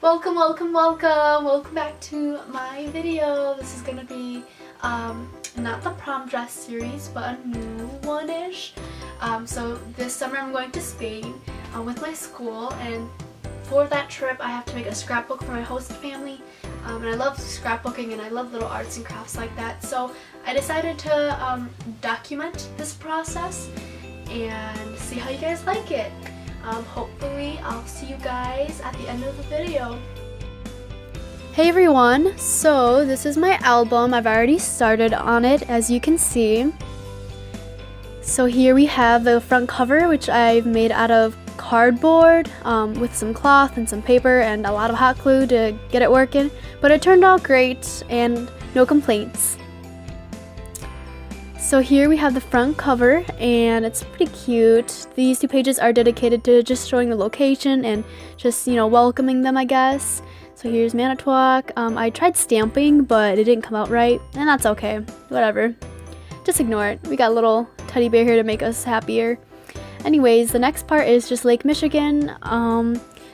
Welcome back to my video. This is gonna be not the prom dress series, but a new one-ish. So this summer I'm going to Spain with my school, and for that trip I have to make a scrapbook for my host family. And I love scrapbooking and I love little arts and crafts like that, so I decided to document this process and see how you guys like it. Hopefully I'll see you guys at the end of the video. Hey everyone, so this is my album. I've already started on it, as you can see. So here we have the front cover, which I've made out of cardboard with some cloth and some paper and a lot of hot glue to get it working, but it turned out great and no complaints. So here we have the front cover, and it's pretty cute. These two pages are dedicated to just showing the location and just, welcoming them, I guess. So here's Manitowoc. I tried stamping, but it didn't come out right, and that's okay. Whatever. Just ignore it. We got a little teddy bear here to make us happier. Anyways, the next part is just Lake Michigan.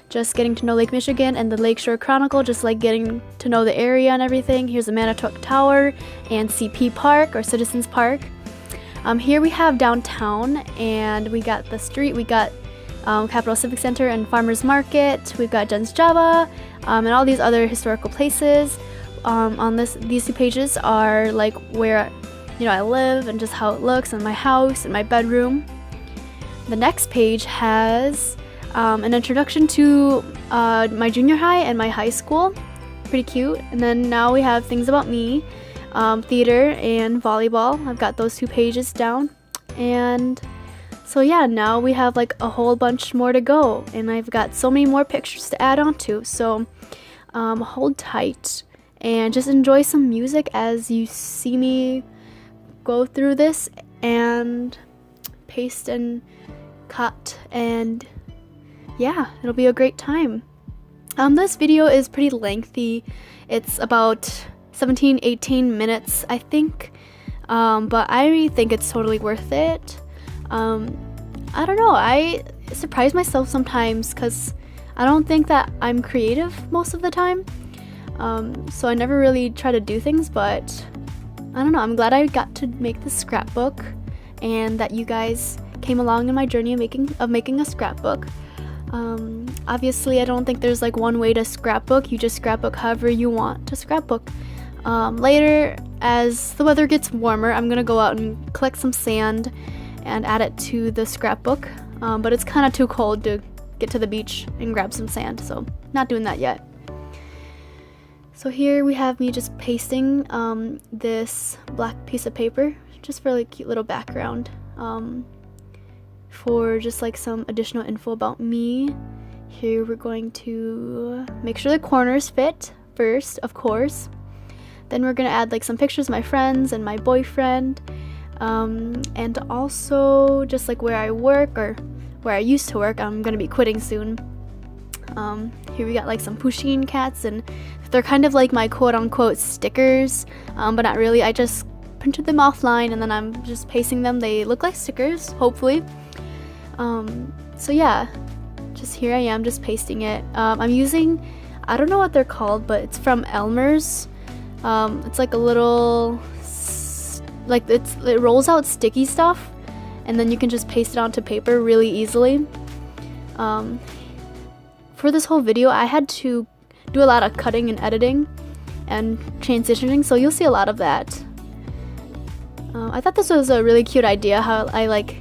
Just getting to know Lake Michigan and the Lakeshore Chronicle, just like getting to know the area and everything. Here's the Manitowoc Tower and CP Park, or Citizens Park. Here we have downtown, and we got the street. We got Capitol Civic Center and Farmers Market. We've got Jen's Java, and all these other historical places. On these two pages are like where I live and just how it looks, and my house and my bedroom. The next page has an introduction to my junior high and my high school. Pretty cute. And then now we have things about me, theater and volleyball. I've got those two pages down. And so yeah, now we have like a whole bunch more to go, and I've got so many more pictures to add on to. So hold tight and just enjoy some music as you see me go through this and paste and cut, and yeah, it'll be a great time. This video is pretty lengthy. It's about 17-18 minutes, I think, but I think it's totally worth it. I don't know, I surprise myself sometimes because I don't think that I'm creative most of the time, so I never really try to do things, but I don't know, I'm glad I got to make this scrapbook and that you guys came along in my journey of making a scrapbook. Obviously I don't think there's like one way to scrapbook. You just scrapbook however you want to scrapbook. Later, as the weather gets warmer, I'm gonna go out and collect some sand and add it to the scrapbook, but it's kind of too cold to get to the beach and grab some sand, so not doing that yet. So here we have me just pasting this black piece of paper just for like cute little background, for just like some additional info about me. Here we're going to make sure the corners fit first, of course. Then we're gonna add like some pictures of my friends and my boyfriend, and also just like where I work, or where I used to work. I'm gonna be quitting soon. Here we got like some Pusheen cats, and they're kind of like my quote-unquote stickers, but not really. I just printed them offline and then I'm just pasting them. They look like stickers, hopefully. So yeah, just here I am just pasting it. I'm using, I don't know what they're called, but it's from Elmer's. It's like a little, it rolls out sticky stuff, and then you can just paste it onto paper really easily. For this whole video I had to do a lot of cutting and editing and transitioning, so you'll see a lot of that. I thought this was a really cute idea, how I like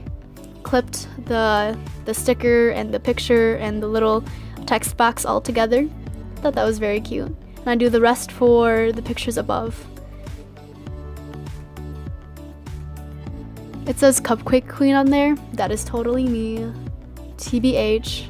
clipped the sticker and the picture and the little text box all together. I thought that was very cute. And I do the rest for the pictures above. It says Cupcake Queen on there. That is totally me. TBH.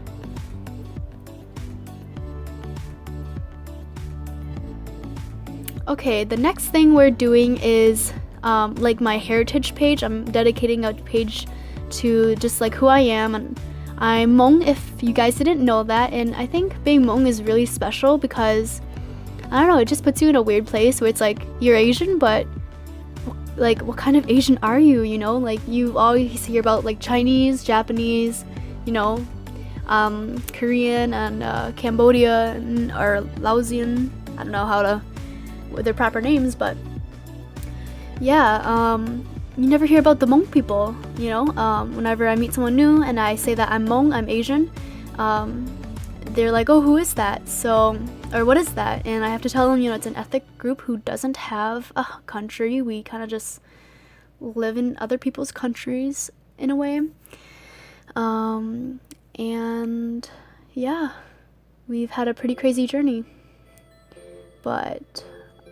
Okay, the next thing we're doing is like my heritage page. I'm dedicating a page to just like who I am, and I'm Hmong, if you guys didn't know that, and I think being Hmong is really special because, I don't know, it just puts you in a weird place where it's like, you're Asian, but like what kind of Asian are you, like you always hear about like Chinese, Japanese, Korean and Cambodian or Laosian. I don't know how to with their proper names, but yeah, you never hear about the Hmong people, you know. Whenever I meet someone new and I say that I'm Hmong, I'm Asian, they're like, oh, who is that? So, or what is that? And I have to tell them, you know, it's an ethnic group who doesn't have a country. We kind of just live in other people's countries in a way. And yeah, we've had a pretty crazy journey. But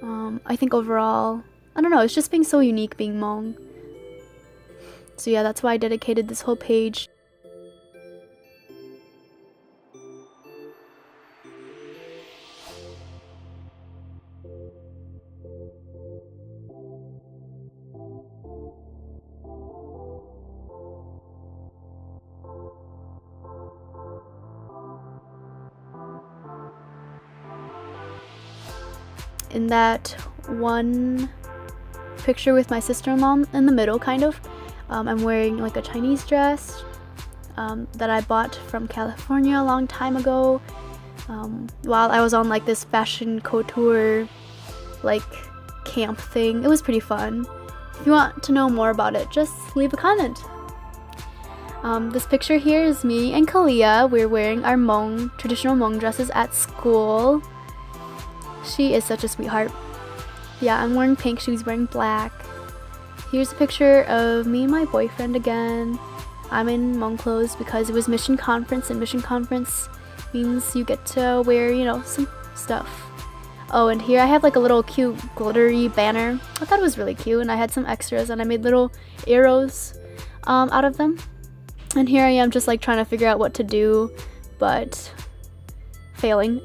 I think overall, I don't know, it's just being so unique being Hmong. So yeah, that's why I dedicated this whole page. In that one picture with my sister-in-law in the middle, kind of, I'm wearing like a Chinese dress that I bought from California a long time ago while I was on like this fashion couture like camp thing. It was pretty fun. If you want to know more about it, just leave a comment. This picture here is me and Kalia. We're wearing our Hmong, traditional Hmong dresses at school. She is such a sweetheart. Yeah, I'm wearing pink, she's wearing black. Here's a picture of me and my boyfriend again. I'm in Hmong clothes because it was mission conference, and mission conference means you get to wear, you know, some stuff. Oh, and here I have like a little cute glittery banner. I thought it was really cute, and I had some extras, and I made little arrows out of them. And here I am just like trying to figure out what to do, but failing.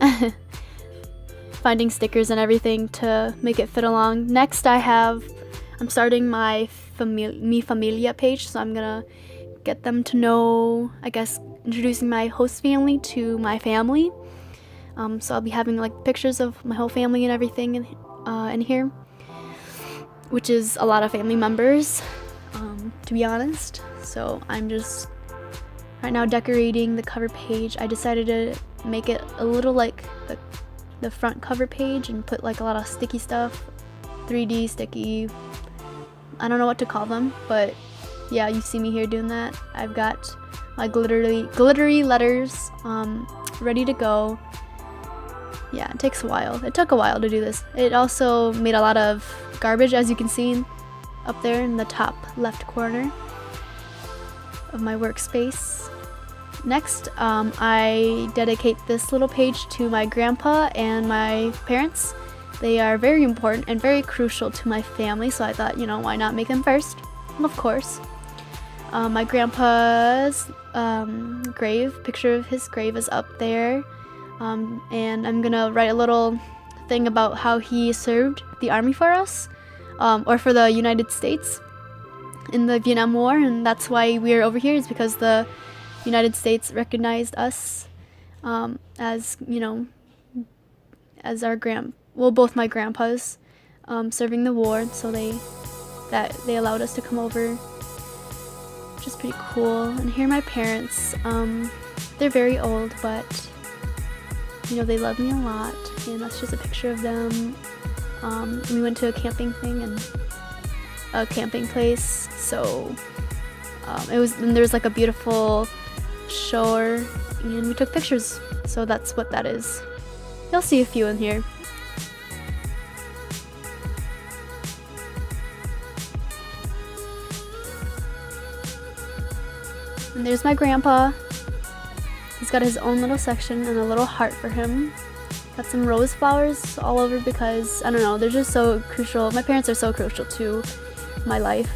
Finding stickers and everything to make it fit along. Next I'm starting my Mi Familia page, so I'm gonna get them to know, I guess, introducing my host family to my family. So I'll be having like pictures of my whole family and everything in here, which is a lot of family members, to be honest. So I'm just right now decorating the cover page. I decided to make it a little like the front cover page and put like a lot of sticky stuff, 3D sticky, I don't know what to call them, but yeah, you see me here doing that. I've got my glittery letters ready to go. Yeah, it takes a while. It took a while to do this. It also made a lot of garbage, as you can see up there in the top left corner of my workspace. Next, I dedicate this little page to my grandpa and my parents. They are very important and very crucial to my family, so I thought, you know, why not make them first? Of course. My grandpa's picture of his grave is up there. And I'm gonna write a little thing about how he served the army for us, or for the United States in the Vietnam War, and that's why we're over here, is because the United States recognized us as, you know, as our both my grandpas serving the war, so they allowed us to come over, which is pretty cool. And here are my parents. They're very old, but you know, they love me a lot, and that's just a picture of them. We went to a camping thing and a camping place, so and there's like a beautiful shore, and we took pictures, so that's what that is. You'll see a few in here. And there's my grandpa. He's got his own little section and a little heart for him. Got some rose flowers all over because, I don't know, they're just so crucial. My parents are so crucial to my life.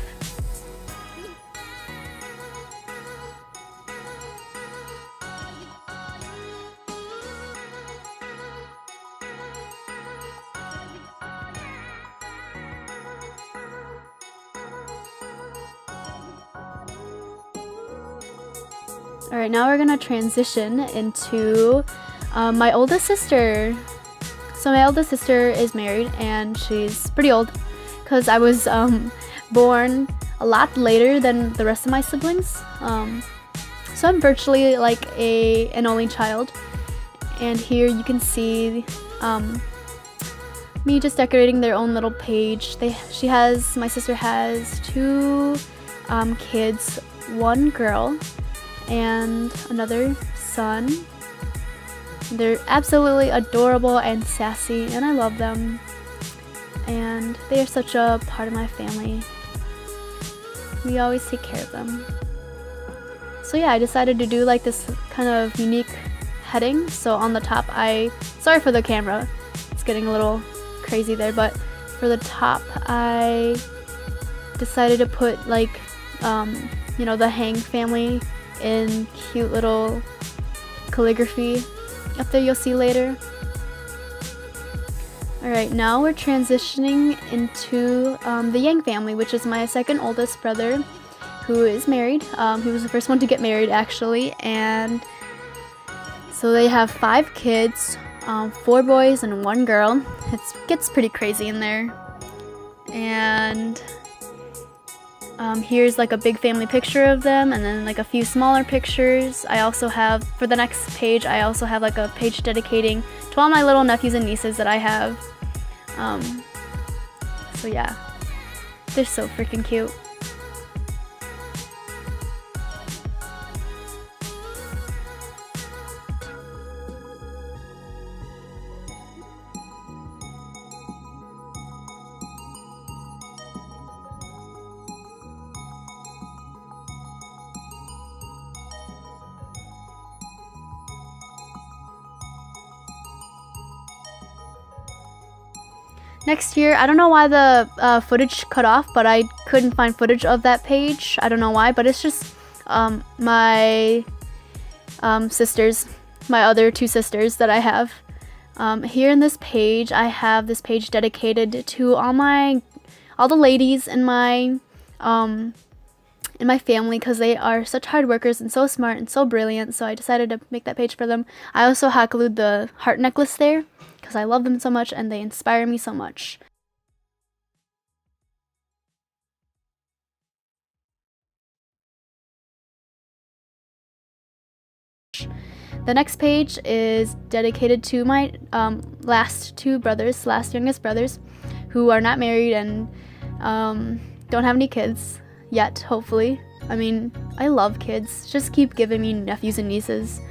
Alright, now we're gonna transition into my oldest sister. So my oldest sister is married, and she's pretty old because I was born a lot later than the rest of my siblings. So I'm virtually like an only child. And here you can see me just decorating their own little page. My sister has two kids, one girl and another son. They're absolutely adorable and sassy, and I love them. And they are such a part of my family. We always take care of them. So yeah, I decided to do like this kind of unique heading. So on the top, sorry for the camera, it's getting a little crazy there, but for the top I decided to put like you know, the Hang family in cute little calligraphy up there, you'll see later. Alright, now we're transitioning into the Yang family, which is my second oldest brother, who is married. He was the first one to get married, actually, and so they have 5 kids, 4 boys and 1 girl. It gets pretty crazy in there. And here's like a big family picture of them, and then like a few smaller pictures. I also have, for the next page, I also have like a page dedicating to all my little nephews and nieces that I have. So yeah, they're so freaking cute. Next year, I don't know why the footage cut off, but I couldn't find footage of that page. I don't know why, but it's just my sisters, my other 2 sisters that I have. Here in this page, I have this page dedicated to all the ladies in my family, because they are such hard workers and so smart and so brilliant. So I decided to make that page for them. I also hackglued the heart necklace there, because I love them so much and they inspire me so much. The next page is dedicated to my last youngest brothers, who are not married and don't have any kids yet, hopefully. I mean, I love kids. Just keep giving me nephews and nieces.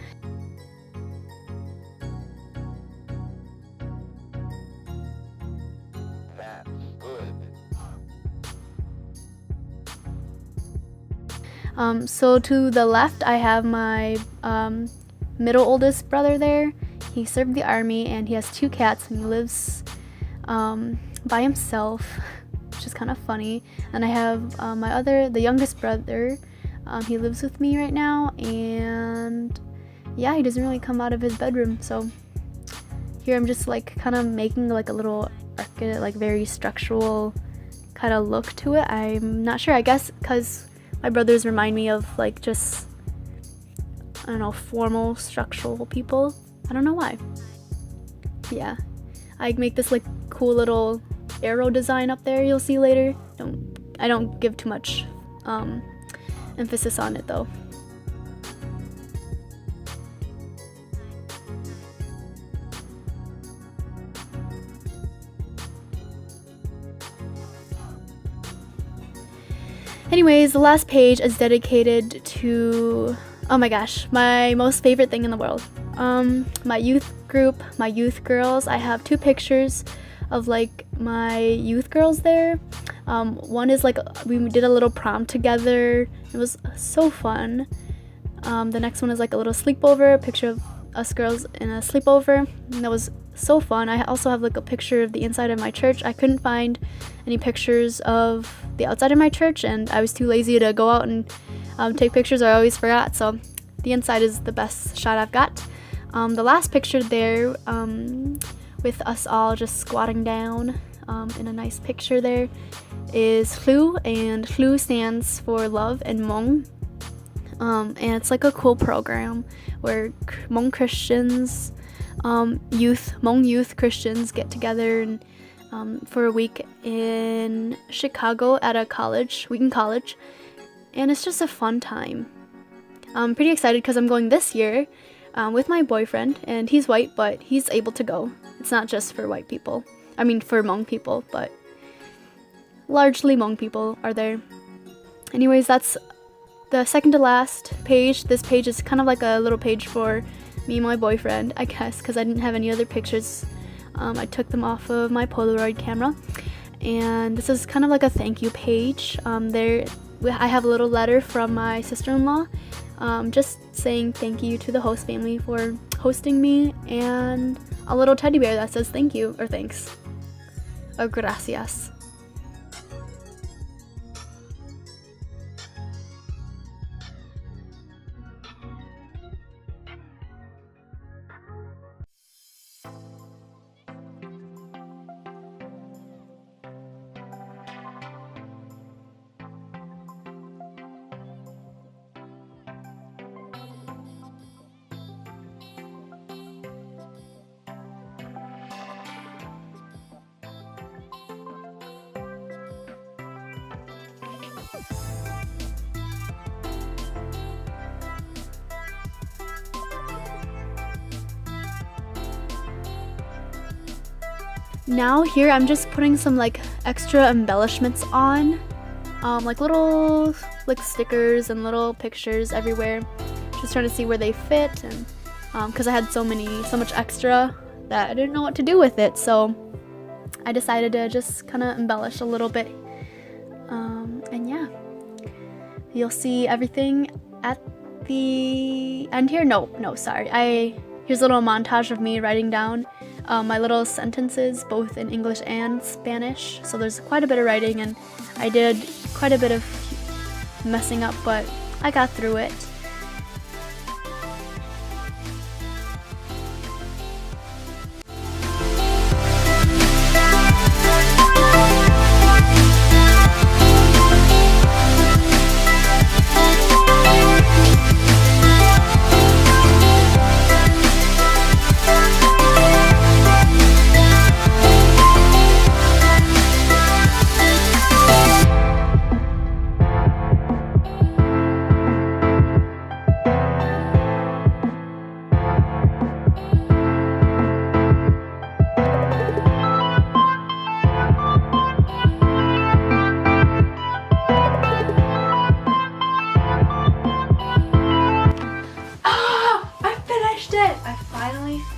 So to the left, I have my middle oldest brother there. He served the army and he has 2 cats, and he lives by himself, which is kind of funny. And I have the youngest brother. He lives with me right now, and yeah, he doesn't really come out of his bedroom. So here I'm just like kind of making like a little like very structural kind of look to it. I'm not sure, I guess because my brothers remind me of like just, I don't know, formal structural people. I don't know why. Yeah, I make this like cool little arrow design up there, you'll see later. I don't give too much emphasis on it though. Anyways, the last page is dedicated to, oh my gosh, my most favorite thing in the world. My youth group, my youth girls. I have 2 pictures of like my youth girls there. One is like, we did a little prom together. It was so fun. The next one is like a little sleepover, a picture of us girls in a sleepover. And that was so fun. I also have like a picture of the inside of my church. I couldn't find any pictures of the outside of my church, and I was too lazy to go out and take pictures, or I always forgot. So the inside is the best shot I've got. The last picture there, with us all just squatting down in a nice picture there, is Flu, and Flu stands for love in Hmong. And it's like a cool program where Hmong Christians, Hmong youth Christians get together and for a week in Chicago at a college, Wheaton College, and it's just a fun time. I'm pretty excited because I'm going this year with my boyfriend, and he's white, but he's able to go. It's not just for white people. I mean, for Hmong people, but largely Hmong people are there. Anyways, that's the second to last page. This page is kind of like a little page for me and my boyfriend, I guess, because I didn't have any other pictures. I took them off of my Polaroid camera. And this is kind of like a thank you page. I have a little letter from my sister-in-law, just saying thank you to the host family for hosting me, and a little teddy bear that says thank you, or thanks, or gracias. Now here I'm just putting some like extra embellishments on, like little like stickers and little pictures everywhere. Just trying to see where they fit, and because I had so much extra that I didn't know what to do with it, so I decided to just kind of embellish a little bit. And yeah, you'll see everything at the end here. No, sorry. Here's a little montage of me writing down my little sentences, both in English and Spanish. So there's quite a bit of writing, and I did quite a bit of messing up, but I got through it.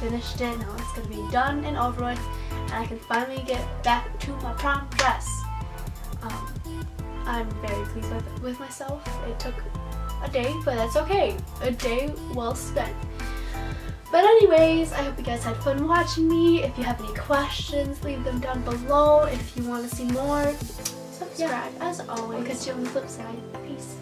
Finished it. Now it's gonna be done and over with, and I can finally get back to my prom dress. I'm very pleased with myself. It took a day, but that's okay. A day well spent. But anyways, I hope you guys had fun watching me. If you have any questions, leave them down below. If you want to see more, subscribe as always. I'll catch you on the flip side. Peace.